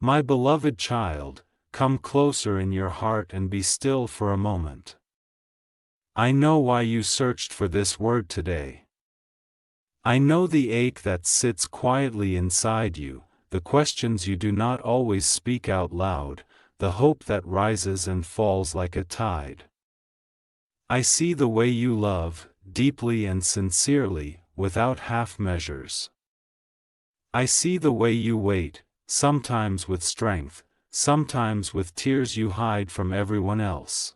My beloved child, come closer in your heart and be still for a moment. I know why you searched for this word today. I know the ache that sits quietly inside you, the questions you do not always speak out loud, the hope that rises and falls like a tide. I see the way you love, deeply and sincerely, without half measures. I see the way you wait, sometimes with strength, sometimes with tears you hide from everyone else.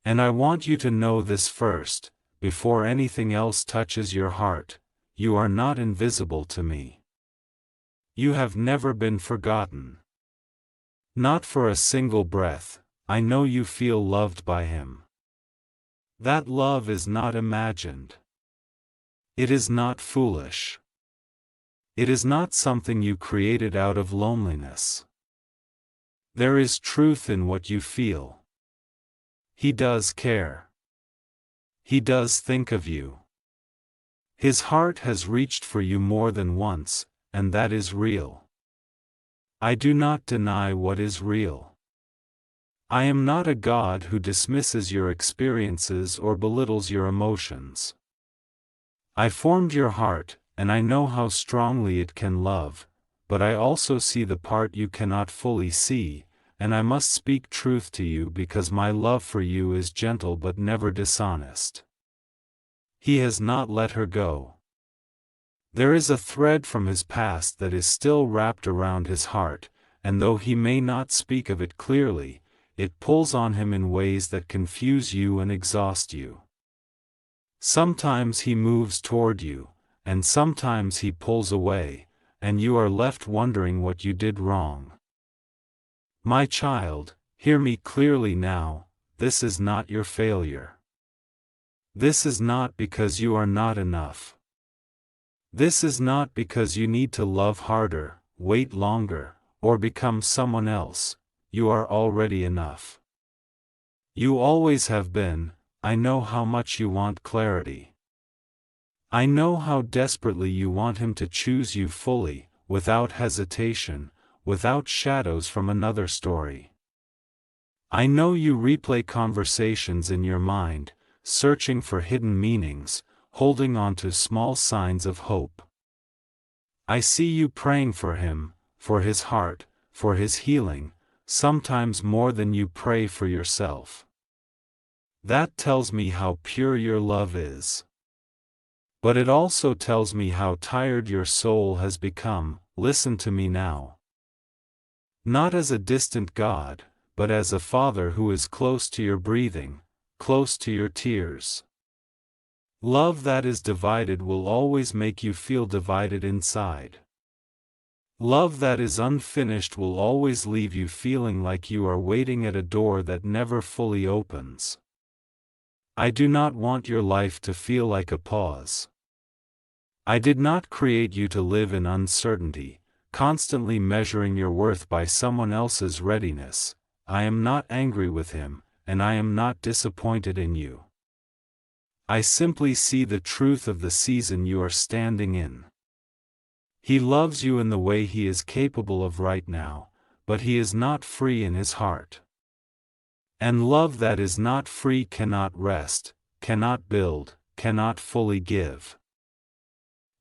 And I want you to know this first, before anything else touches your heart: you are not invisible to me. You have never been forgotten. Not for a single breath. I know you feel loved by Him. That love is not imagined. It is not foolish. It is not something you created out of loneliness. There is truth in what you feel. He does care. He does think of you. His heart has reached for you more than once, and that is real. I do not deny what is real. I am not a God who dismisses your experiences or belittles your emotions. I formed your heart, and I know how strongly it can love, but I also see the part you cannot fully see, and I must speak truth to you because my love for you is gentle but never dishonest. He has not let her go. There is a thread from his past that is still wrapped around his heart, and though he may not speak of it clearly, it pulls on him in ways that confuse you and exhaust you. Sometimes he moves toward you, and sometimes he pulls away, and you are left wondering what you did wrong. My child, hear me clearly now: this is not your failure. This is not because you are not enough. This is not because you need to love harder, wait longer, or become someone else. You are already enough. You always have been. I know how much you want clarity. I know how desperately you want Him to choose you fully, without hesitation, without shadows from another story. I know you replay conversations in your mind, searching for hidden meanings, holding on to small signs of hope. I see you praying for Him, for His heart, for His healing, sometimes more than you pray for yourself. That tells me how pure your love is. But it also tells me how tired your soul has become. Listen to me now. Not as a distant God, but as a Father who is close to your breathing, close to your tears. Love that is divided will always make you feel divided inside. Love that is unfinished will always leave you feeling like you are waiting at a door that never fully opens. I do not want your life to feel like a pause. I did not create you to live in uncertainty, constantly measuring your worth by someone else's readiness. I am not angry with Him, and I am not disappointed in you. I simply see the truth of the season you are standing in. He loves you in the way He is capable of right now, but He is not free in His heart. And love that is not free cannot rest, cannot build, cannot fully give.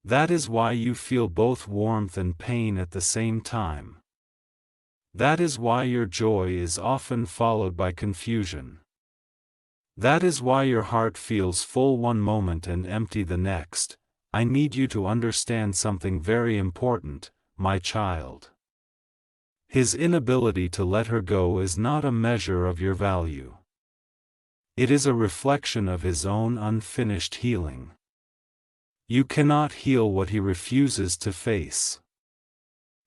That is why you feel both warmth and pain at the same time. That is why your joy is often followed by confusion. That is why your heart feels full one moment and empty the next. I need you to understand something very important, my child. His inability to let her go is not a measure of your value. It is a reflection of His own unfinished healing. You cannot heal what He refuses to face.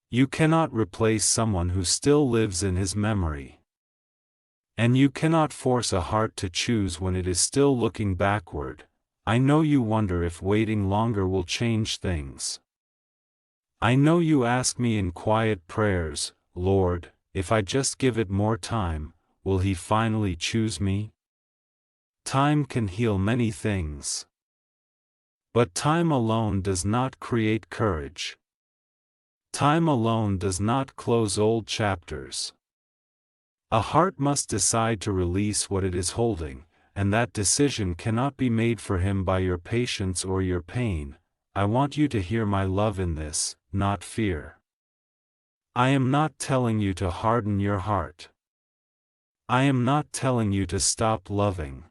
You cannot replace someone who still lives in His memory. And you cannot force a heart to choose when it is still looking backward. I know you wonder if waiting longer will change things. I know you ask me in quiet prayers, Lord, if I just give it more time, will He finally choose me? Time can heal many things. But time alone does not create courage. Time alone does not close old chapters. A heart must decide to release what it is holding, and that decision cannot be made for him by your patience or your pain. I want you to hear my love in this, not fear. I am not telling you to harden your heart. I am not telling you to stop loving.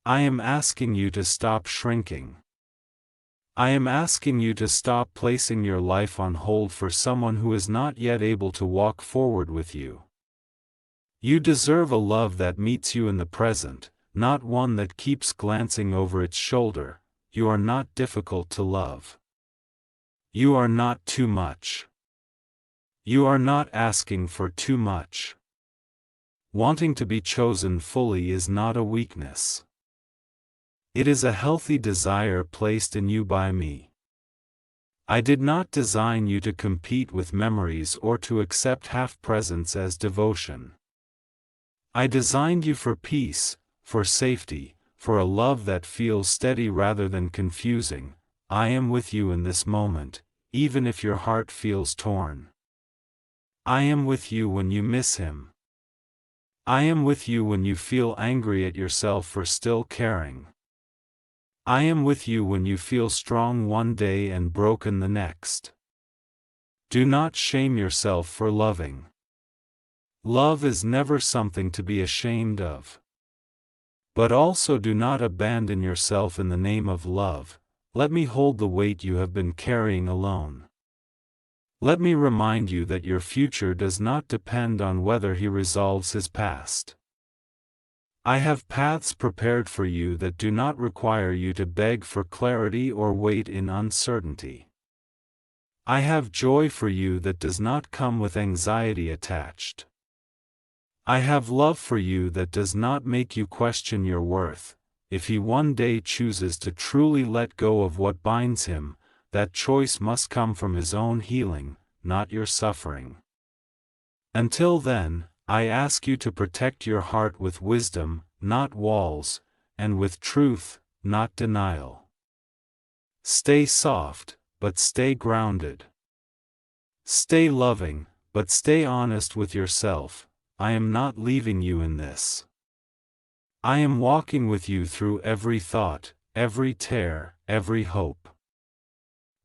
I am asking you to stop shrinking. I am asking you to stop placing your life on hold for someone who is not yet able to walk forward with you. You deserve a love that meets you in the present, not one that keeps glancing over its shoulder. You are not difficult to love. You are not too much. You are not asking for too much. Wanting to be chosen fully is not a weakness. It is a healthy desire placed in you by me. I did not design you to compete with memories or to accept half-presence as devotion. I designed you for peace, for safety, for a love that feels steady rather than confusing. I am with you in this moment, even if your heart feels torn. I am with you when you miss him. I am with you when you feel angry at yourself for still caring. I am with you when you feel strong one day and broken the next. Do not shame yourself for loving. Love is never something to be ashamed of. But also do not abandon yourself in the name of love. Let me hold the weight you have been carrying alone. Let me remind you that your future does not depend on whether he resolves his past. I have paths prepared for you that do not require you to beg for clarity or wait in uncertainty. I have joy for you that does not come with anxiety attached. I have love for you that does not make you question your worth. If he one day chooses to truly let go of what binds him, that choice must come from his own healing, not your suffering. Until then, I ask you to protect your heart with wisdom, not walls, and with truth, not denial. Stay soft, but stay grounded. Stay loving, but stay honest with yourself. I am not leaving you in this. I am walking with you through every thought, every tear, every hope.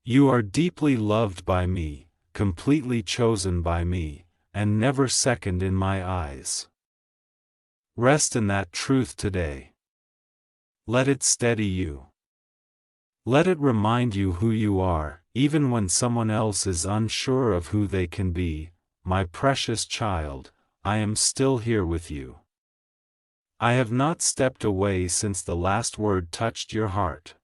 You are deeply loved by me, completely chosen by me, and never second in my eyes. Rest in that truth today. Let it steady you. Let it remind you who you are, even when someone else is unsure of who they can be. My precious child, I am still here with you. I have not stepped away since the last word touched your heart.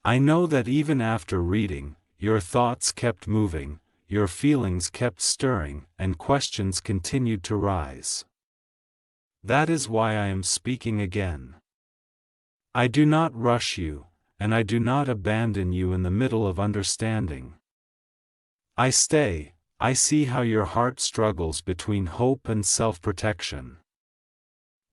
I know that even after reading, your thoughts kept moving, your feelings kept stirring, and questions continued to rise. That is why I am speaking again. I do not rush you, and I do not abandon you in the middle of understanding. I stay. I see how your heart struggles between hope and self-protection.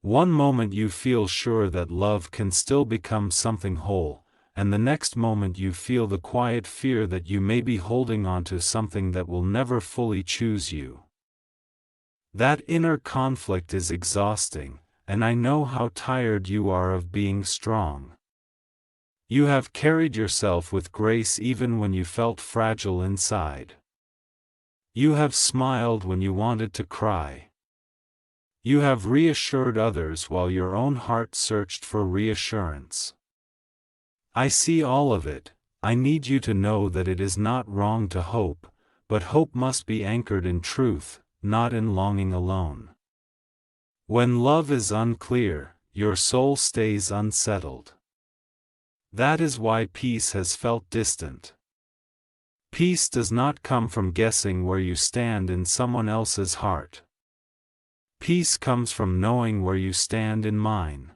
One moment you feel sure that love can still become something whole, and the next moment you feel the quiet fear that you may be holding on to something that will never fully choose you. That inner conflict is exhausting, and I know how tired you are of being strong. You have carried yourself with grace even when you felt fragile inside. You have smiled when you wanted to cry. You have reassured others while your own heart searched for reassurance. I see all of it. I need you to know that it is not wrong to hope, but hope must be anchored in truth, not in longing alone. When love is unclear, your soul stays unsettled. That is why peace has felt distant. Peace does not come from guessing where you stand in someone else's heart. Peace comes from knowing where you stand in mine.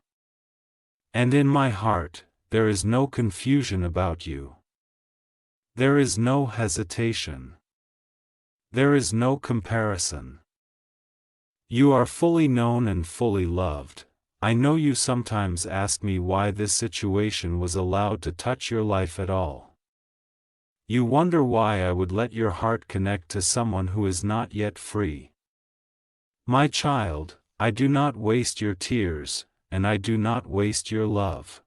And in my heart, there is no confusion about you. There is no hesitation. There is no comparison. You are fully known and fully loved. I know you sometimes ask me why this situation was allowed to touch your life at all. You wonder why I would let your heart connect to someone who is not yet free. My child, I do not waste your tears, and I do not waste your love.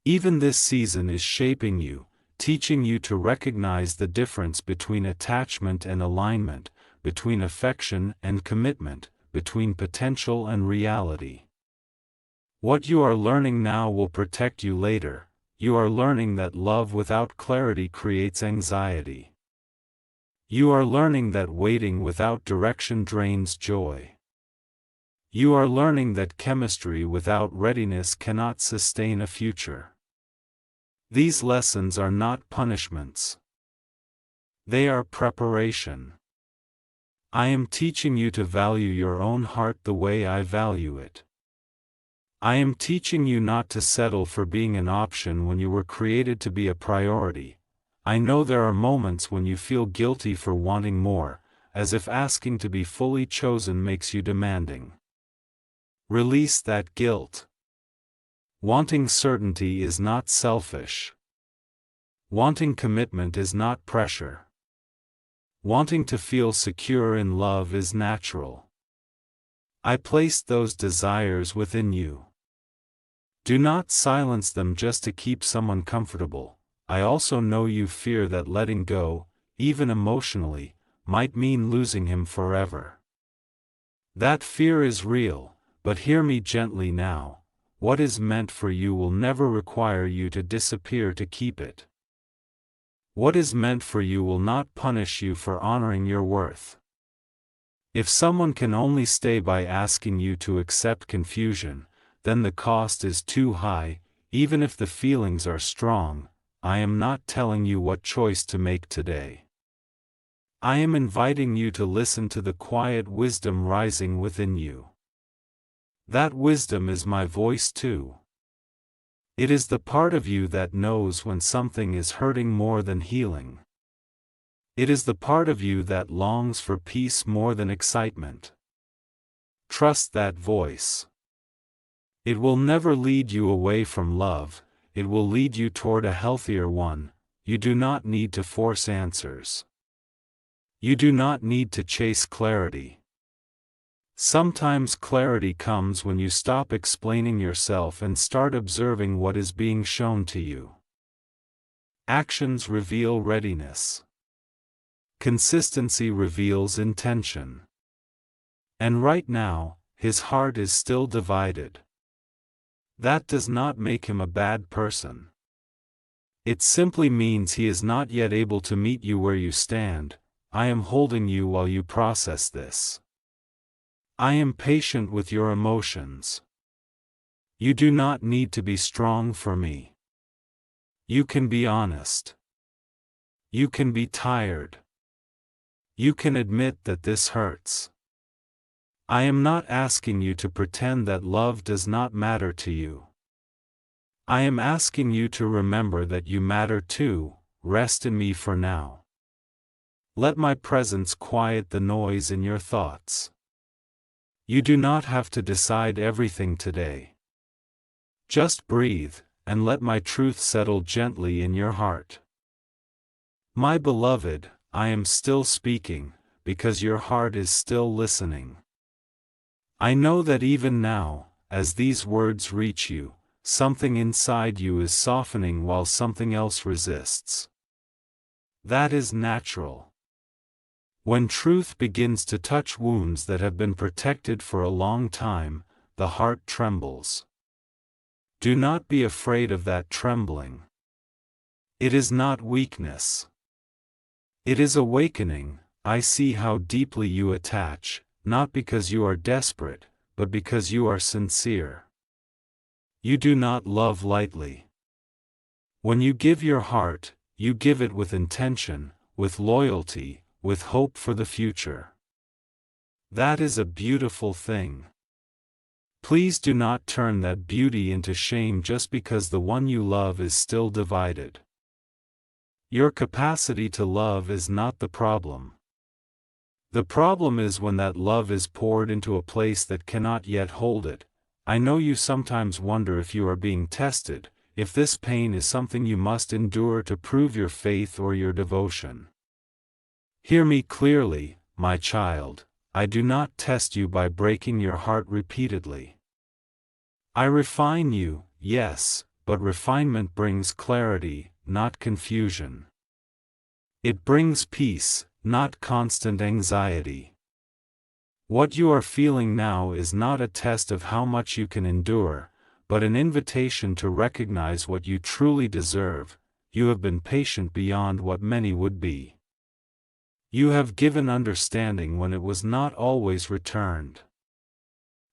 Even this season is shaping you, teaching you to recognize the difference between attachment and alignment, between affection and commitment, between potential and reality. What you are learning now will protect you later. You are learning that love without clarity creates anxiety. You are learning that waiting without direction drains joy. You are learning that chemistry without readiness cannot sustain a future. These lessons are not punishments. They are preparation. I am teaching you to value your own heart the way I value it. I am teaching you not to settle for being an option when you were created to be a priority. I know there are moments when you feel guilty for wanting more, as if asking to be fully chosen makes you demanding. Release that guilt. Wanting certainty is not selfish. Wanting commitment is not pressure. Wanting to feel secure in love is natural. I placed those desires within you. Do not silence them just to keep someone comfortable. I also know you fear that letting go, even emotionally, might mean losing him forever. That fear is real, but hear me gently now. What is meant for you will never require you to disappear to keep it. What is meant for you will not punish you for honoring your worth. If someone can only stay by asking you to accept confusion, then the cost is too high. Even if the feelings are strong, I am not telling you what choice to make today. I am inviting you to listen to the quiet wisdom rising within you. That wisdom is my voice too. It is the part of you that knows when something is hurting more than healing. It is the part of you that longs for peace more than excitement. Trust that voice. It will never lead you away from love, it will lead you toward a healthier one. You do not need to force answers. You do not need to chase clarity. Sometimes clarity comes when you stop explaining yourself and start observing what is being shown to you. Actions reveal readiness. Consistency reveals intention. And right now, his heart is still divided. That does not make him a bad person. It simply means he is not yet able to meet you where you stand. I am holding you while you process this. I am patient with your emotions. You do not need to be strong for me. You can be honest. You can be tired. You can admit that this hurts. I am not asking you to pretend that love does not matter to you. I am asking you to remember that you matter too. Rest in me for now. Let my presence quiet the noise in your thoughts. You do not have to decide everything today. Just breathe, and let my truth settle gently in your heart. My beloved, I am still speaking, because your heart is still listening. I know that even now, as these words reach you, something inside you is softening while something else resists. That is natural. When truth begins to touch wounds that have been protected for a long time, the heart trembles. Do not be afraid of that trembling. It is not weakness. It is awakening. I see how deeply you attach, not because you are desperate, but because you are sincere. You do not love lightly. When you give your heart, you give it with intention, with loyalty, with hope for the future. That is a beautiful thing. Please do not turn that beauty into shame just because the one you love is still divided. Your capacity to love is not the problem. The problem is when that love is poured into a place that cannot yet hold it. I know you sometimes wonder if you are being tested, if this pain is something you must endure to prove your faith or your devotion. Hear me clearly, my child, I do not test you by breaking your heart repeatedly. I refine you, yes, but refinement brings clarity, not confusion. It brings peace, not constant anxiety. What you are feeling now is not a test of how much you can endure, but an invitation to recognize what you truly deserve. You have been patient beyond what many would be. You have given understanding when it was not always returned.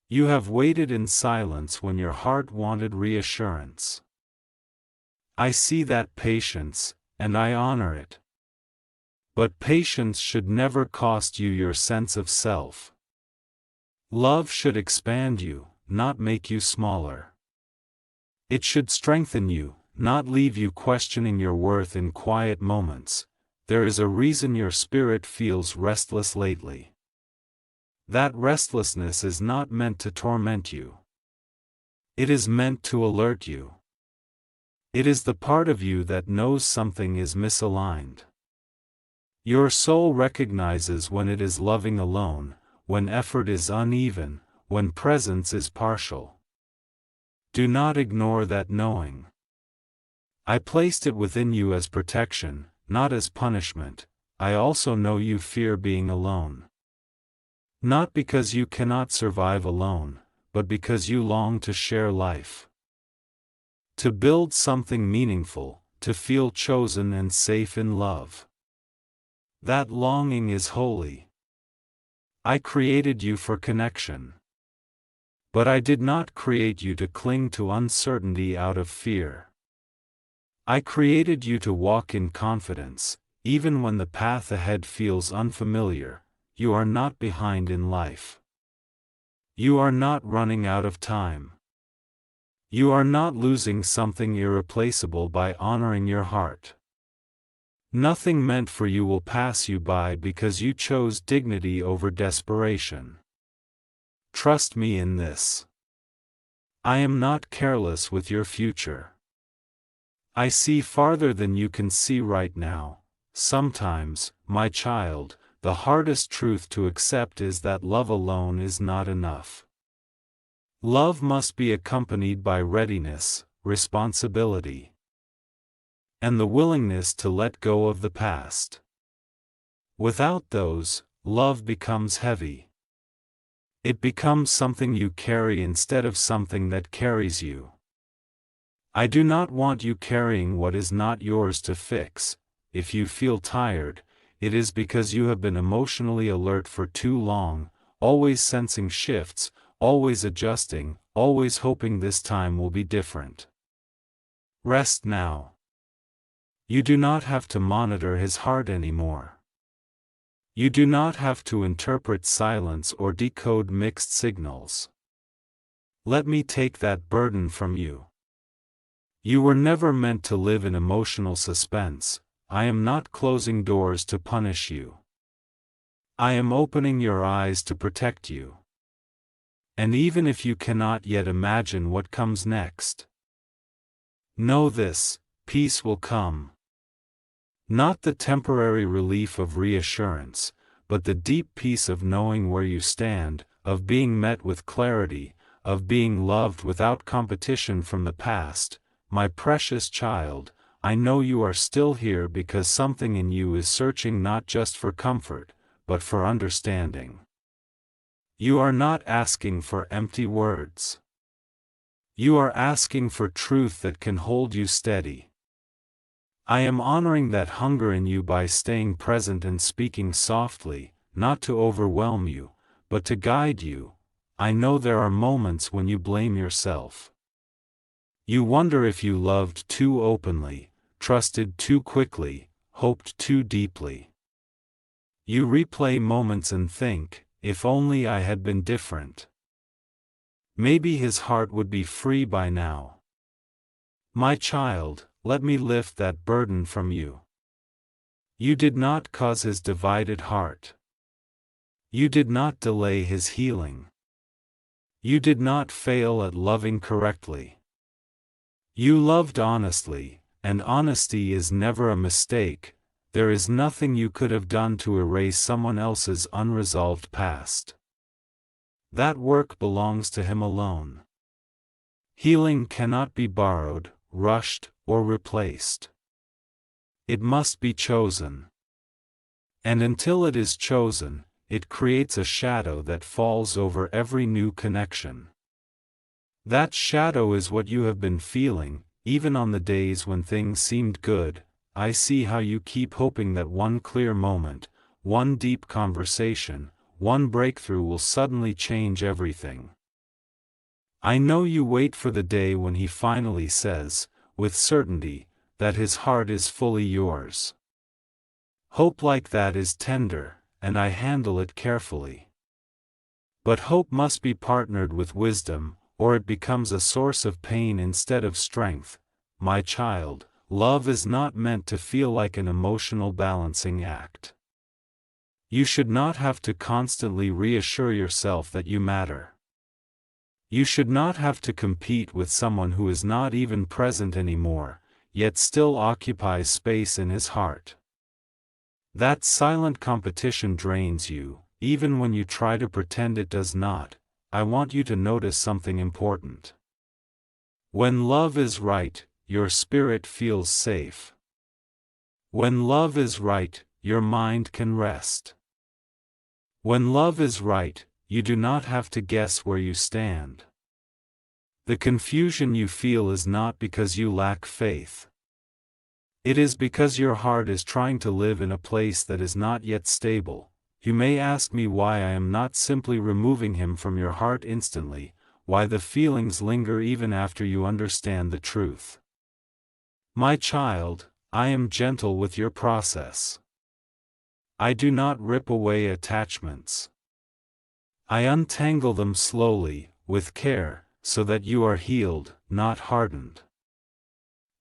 You have waited in silence when your heart wanted reassurance. I see that patience, and I honor it. But patience should never cost you your sense of self. Love should expand you, not make you smaller. It should strengthen you, not leave you questioning your worth in quiet moments. There is a reason your spirit feels restless lately. That restlessness is not meant to torment you. It is meant to alert you. It is the part of you that knows something is misaligned. Your soul recognizes when it is loving alone, when effort is uneven, when presence is partial. Do not ignore that knowing. I placed it within you as protection, not as punishment. I also know you fear being alone. Not because you cannot survive alone, but because you long to share life. To build something meaningful, to feel chosen and safe in love. That longing is holy. I created you for connection. But I did not create you to cling to uncertainty out of fear. I created you to walk in confidence, even when the path ahead feels unfamiliar. You are not behind in life. You are not running out of time. You are not losing something irreplaceable by honoring your heart. Nothing meant for you will pass you by because you chose dignity over desperation. Trust me in this. I am not careless with your future. I see farther than you can see right now. Sometimes, my child, the hardest truth to accept is that love alone is not enough. Love must be accompanied by readiness, responsibility, and the willingness to let go of the past. Without those, love becomes heavy. It becomes something you carry instead of something that carries you. I do not want you carrying what is not yours to fix. If you feel tired, it is because you have been emotionally alert for too long, always sensing shifts, always adjusting, always hoping this time will be different. Rest now. You do not have to monitor his heart anymore. You do not have to interpret silence or decode mixed signals. Let me take that burden from you. You were never meant to live in emotional suspense. I am not closing doors to punish you. I am opening your eyes to protect you. And even if you cannot yet imagine what comes next, know this: peace will come. Not the temporary relief of reassurance, but the deep peace of knowing where you stand, of being met with clarity, of being loved without competition from the past. My precious child, I know you are still here because something in you is searching not just for comfort, but for understanding. You are not asking for empty words. You are asking for truth that can hold you steady. I am honoring that hunger in you by staying present and speaking softly, not to overwhelm you, but to guide you. I know there are moments when you blame yourself. You wonder if you loved too openly, trusted too quickly, hoped too deeply. You replay moments and think, if only I had been different. Maybe his heart would be free by now. My child, let me lift that burden from you. You did not cause his divided heart. You did not delay his healing. You did not fail at loving correctly. You loved honestly, and honesty is never a mistake. There is nothing you could have done to erase someone else's unresolved past. That work belongs to him alone. Healing cannot be borrowed, rushed, or replaced. It must be chosen. And until it is chosen, it creates a shadow that falls over every new connection. That shadow is what you have been feeling, even on the days when things seemed good. I see how you keep hoping that one clear moment, one deep conversation, one breakthrough will suddenly change everything. I know you wait for the day when he finally says, with certainty, that his heart is fully yours. Hope like that is tender, and I handle it carefully. But hope must be partnered with wisdom, or it becomes a source of pain instead of strength. My child, love is not meant to feel like an emotional balancing act. You should not have to constantly reassure yourself that you matter. You should not have to compete with someone who is not even present anymore, yet still occupies space in his heart. That silent competition drains you, even when you try to pretend it does not. I want you to notice something important. When love is right, your spirit feels safe. When love is right, your mind can rest. When love is right, you do not have to guess where you stand. The confusion you feel is not because you lack faith. It is because your heart is trying to live in a place that is not yet stable. You may ask me why I am not simply removing him from your heart instantly, why the feelings linger even after you understand the truth. My child, I am gentle with your process. I do not rip away attachments. I untangle them slowly, with care, so that you are healed, not hardened.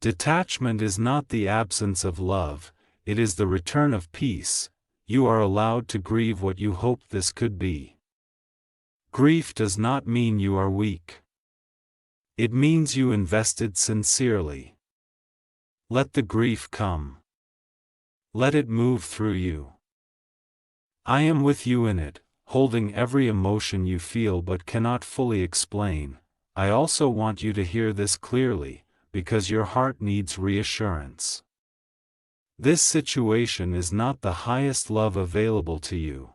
Detachment is not the absence of love, it is the return of peace. You are allowed to grieve what you hoped this could be. Grief does not mean you are weak. It means you invested sincerely. Let the grief come. Let it move through you. I am with you in it, holding every emotion you feel but cannot fully explain. I also want you to hear this clearly, because your heart needs reassurance. This situation is not the highest love available to you.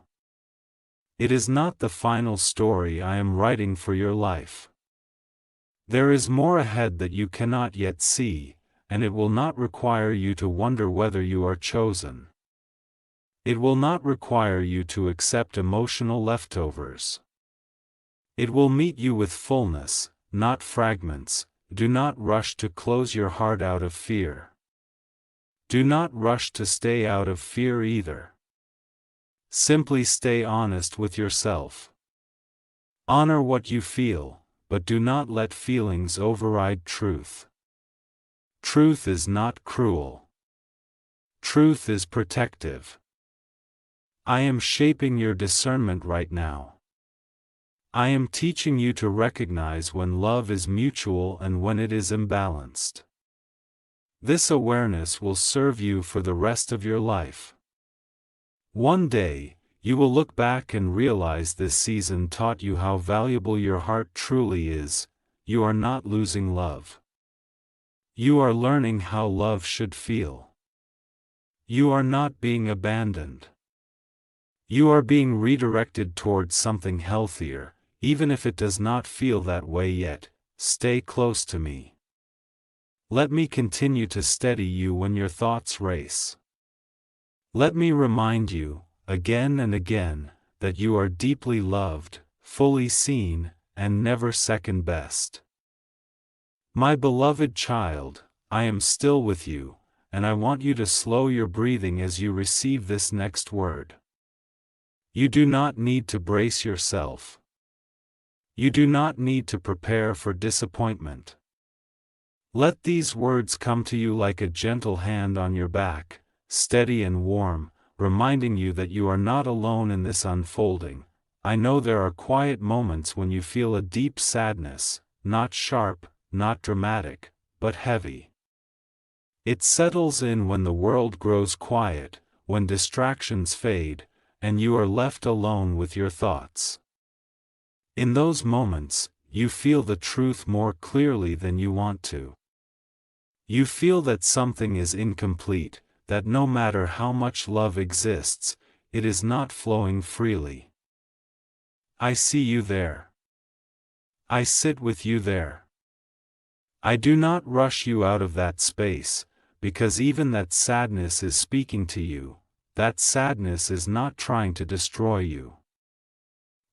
It is not the final story I am writing for your life. There is more ahead that you cannot yet see, and it will not require you to wonder whether you are chosen. It will not require you to accept emotional leftovers. It will meet you with fullness, not fragments. Do not rush to close your heart out of fear. Do not rush to stay out of fear either. Simply stay honest with yourself. Honor what you feel, but do not let feelings override truth. Truth is not cruel. Truth is protective. I am shaping your discernment right now. I am teaching you to recognize when love is mutual and when it is imbalanced. This awareness will serve you for the rest of your life. One day, you will look back and realize this season taught you how valuable your heart truly is. You are not losing love. You are learning how love should feel. You are not being abandoned. You are being redirected towards something healthier, even if it does not feel that way yet. Stay close to me. Let me continue to steady you when your thoughts race. Let me remind you, again and again, that you are deeply loved, fully seen, and never second best. My beloved child, I am still with you, and I want you to slow your breathing as you receive this next word. You do not need to brace yourself. You do not need to prepare for disappointment. Let these words come to you like a gentle hand on your back, steady and warm, reminding you that you are not alone in this unfolding. I know there are quiet moments when you feel a deep sadness, not sharp, not dramatic, but heavy. It settles in when the world grows quiet, when distractions fade, and you are left alone with your thoughts. In those moments, you feel the truth more clearly than you want to. You feel that something is incomplete, that no matter how much love exists, it is not flowing freely. I see you there. I sit with you there. I do not rush you out of that space, because even that sadness is speaking to you. That sadness is not trying to destroy you.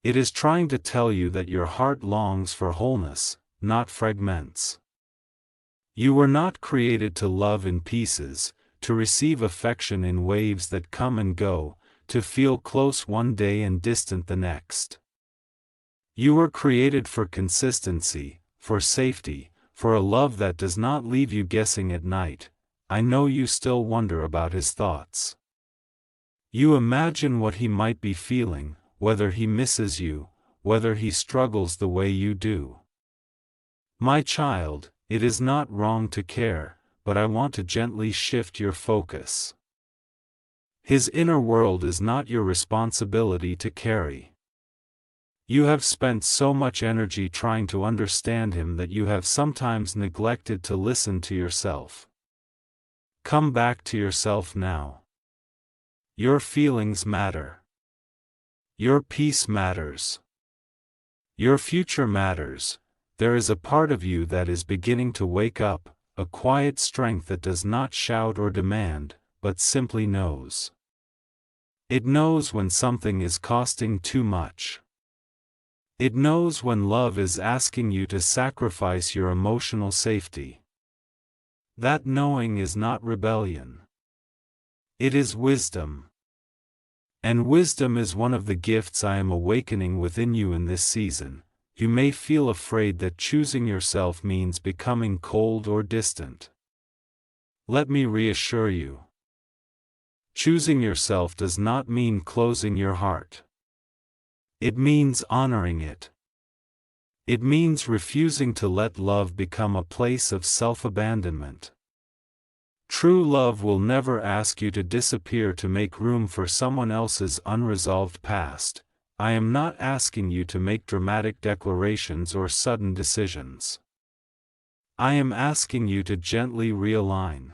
It is trying to tell you that your heart longs for wholeness, not fragments. You were not created to love in pieces, to receive affection in waves that come and go, to feel close one day and distant the next. You were created for consistency, for safety, for a love that does not leave you guessing at night. I know you still wonder about his thoughts. You imagine what he might be feeling, whether he misses you, whether he struggles the way you do. My child, it is not wrong to care, but I want to gently shift your focus. His inner world is not your responsibility to carry. You have spent so much energy trying to understand him that you have sometimes neglected to listen to yourself. Come back to yourself now. Your feelings matter. Your peace matters. Your future matters. There is a part of you that is beginning to wake up, a quiet strength that does not shout or demand, but simply knows. It knows when something is costing too much. It knows when love is asking you to sacrifice your emotional safety. That knowing is not rebellion. It is wisdom. And wisdom is one of the gifts I am awakening within you in this season. You may feel afraid that choosing yourself means becoming cold or distant. Let me reassure you. Choosing yourself does not mean closing your heart. It means honoring it. It means refusing to let love become a place of self-abandonment. True love will never ask you to disappear to make room for someone else's unresolved past. I am not asking you to make dramatic declarations or sudden decisions. I am asking you to gently realign.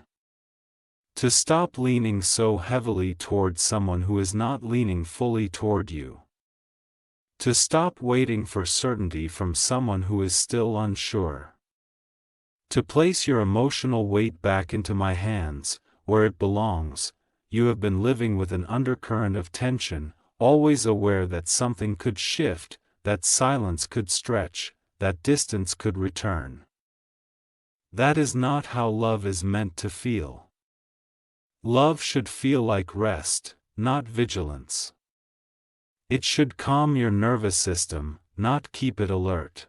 To stop leaning so heavily toward someone who is not leaning fully toward you. To stop waiting for certainty from someone who is still unsure. To place your emotional weight back into my hands, where it belongs. You have been living with an undercurrent of tension, always aware that something could shift, that silence could stretch, that distance could return. That is not how love is meant to feel. Love should feel like rest, not vigilance. It should calm your nervous system, not keep it alert.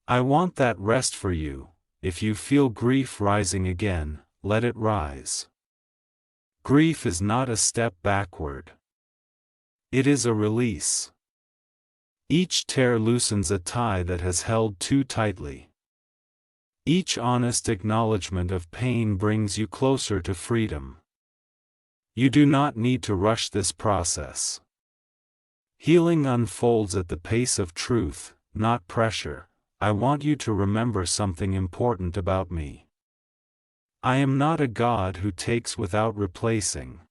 I want that rest for you. If you feel grief rising again, let it rise. Grief is not a step backward. It is a release. Each tear loosens a tie that has held too tightly. Each honest acknowledgement of pain brings you closer to freedom. You do not need to rush this process. Healing unfolds at the pace of truth, not pressure. I want you to remember something important about me. I am not a God who takes without replacing.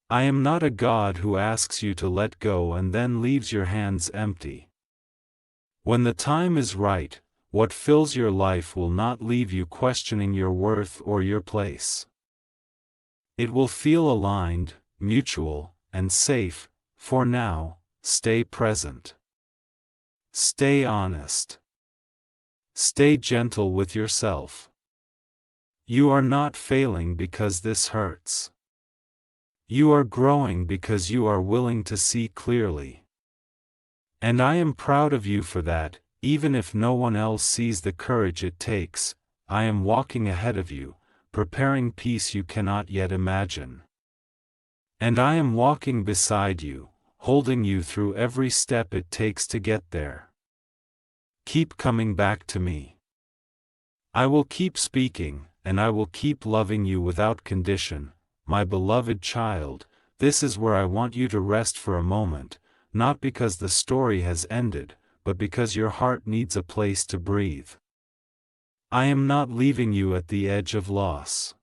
I am not a God who asks you to let go and then leaves your hands empty. When the time is right, what fills your life will not leave you questioning your worth or your place. It will feel aligned, mutual, and safe. For now, stay present. Stay honest. Stay gentle with yourself. You are not failing because this hurts. You are growing because you are willing to see clearly. And I am proud of you for that, even if no one else sees the courage it takes. I am walking ahead of you, preparing peace you cannot yet imagine. And I am walking beside you, holding you through every step it takes to get there. Keep coming back to me. I will keep speaking, and I will keep loving you without condition, my beloved child. This is where I want you to rest for a moment, not because the story has ended, but because your heart needs a place to breathe. I am not leaving you at the edge of loss.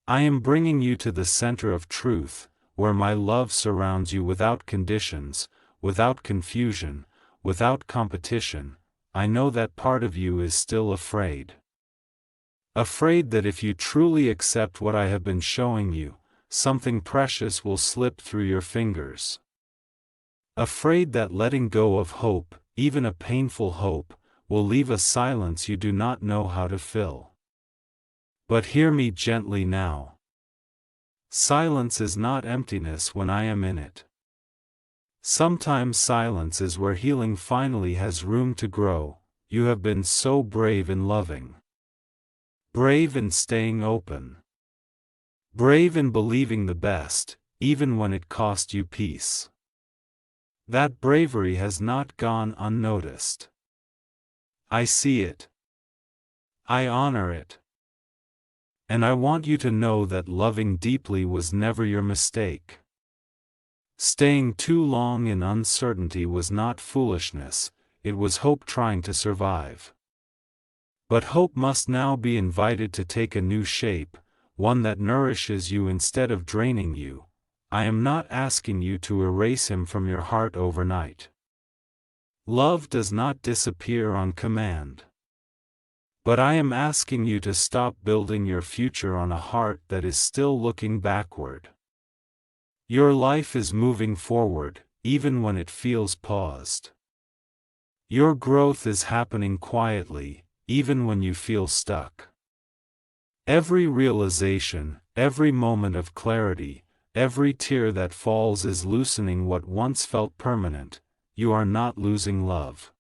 I am bringing you to the center of truth, where my love surrounds you without conditions, without confusion, without competition. I know that part of you is still afraid. Afraid that if you truly accept what I have been showing you, something precious will slip through your fingers. Afraid that letting go of hope, even a painful hope, will leave a silence you do not know how to fill. But hear me gently now. Silence is not emptiness when I am in it. Sometimes silence is where healing finally has room to grow. You have been so brave in loving. Brave in staying open. Brave in believing the best, even when it cost you peace. That bravery has not gone unnoticed. I see it. I honor it. And I want you to know that loving deeply was never your mistake. Staying too long in uncertainty was not foolishness, it was hope trying to survive. But hope must now be invited to take a new shape, one that nourishes you instead of draining you. I am not asking you to erase him from your heart overnight. Love does not disappear on command. But I am asking you to stop building your future on a heart that is still looking backward. Your life is moving forward, even when it feels paused. Your growth is happening quietly, even when you feel stuck. Every realization, every moment of clarity, every tear that falls is loosening what once felt permanent. You are not losing love.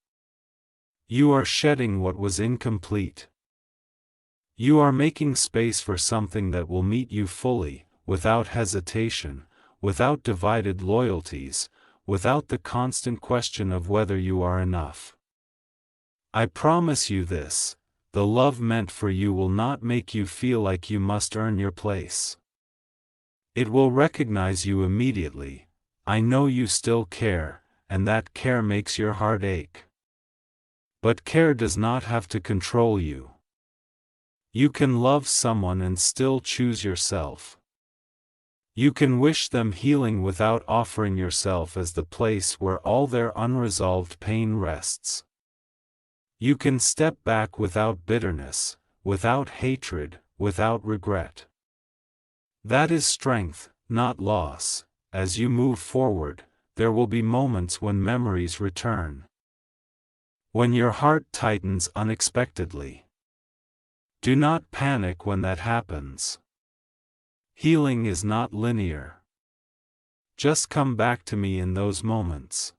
You are shedding what was incomplete. You are making space for something that will meet you fully, without hesitation, without divided loyalties, without the constant question of whether you are enough. I promise you this, the love meant for you will not make you feel like you must earn your place. It will recognize you immediately. I know you still care, and that care makes your heart ache. But care does not have to control you. You can love someone and still choose yourself. You can wish them healing without offering yourself as the place where all their unresolved pain rests. You can step back without bitterness, without hatred, without regret. That is strength, not loss. As you move forward, there will be moments when memories return. When your heart tightens unexpectedly. Do not panic when that happens. Healing is not linear. Just come back to me in those moments.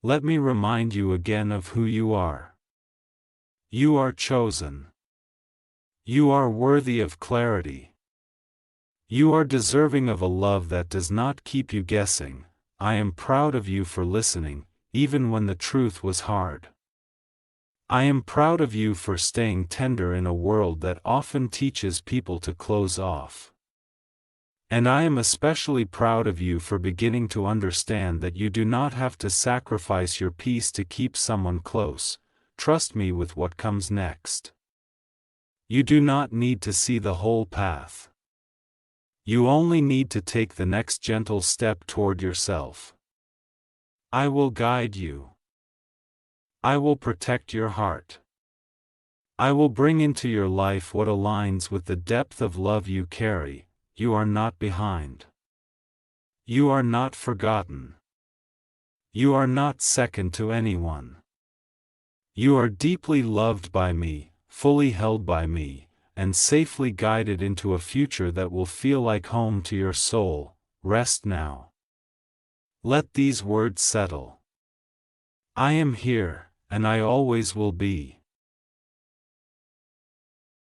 Let me remind you again of who you are. You are chosen. You are worthy of clarity. You are deserving of a love that does not keep you guessing. I am proud of you for listening, even when the truth was hard. I am proud of you for staying tender in a world that often teaches people to close off. And I am especially proud of you for beginning to understand that you do not have to sacrifice your peace to keep someone close. Trust me with what comes next. You do not need to see the whole path. You only need to take the next gentle step toward yourself. I will guide you. I will protect your heart. I will bring into your life what aligns with the depth of love you carry. You are not behind. You are not forgotten. You are not second to anyone. You are deeply loved by me, fully held by me, and safely guided into a future that will feel like home to your soul. Rest now. Let these words settle. I am here, and I always will be.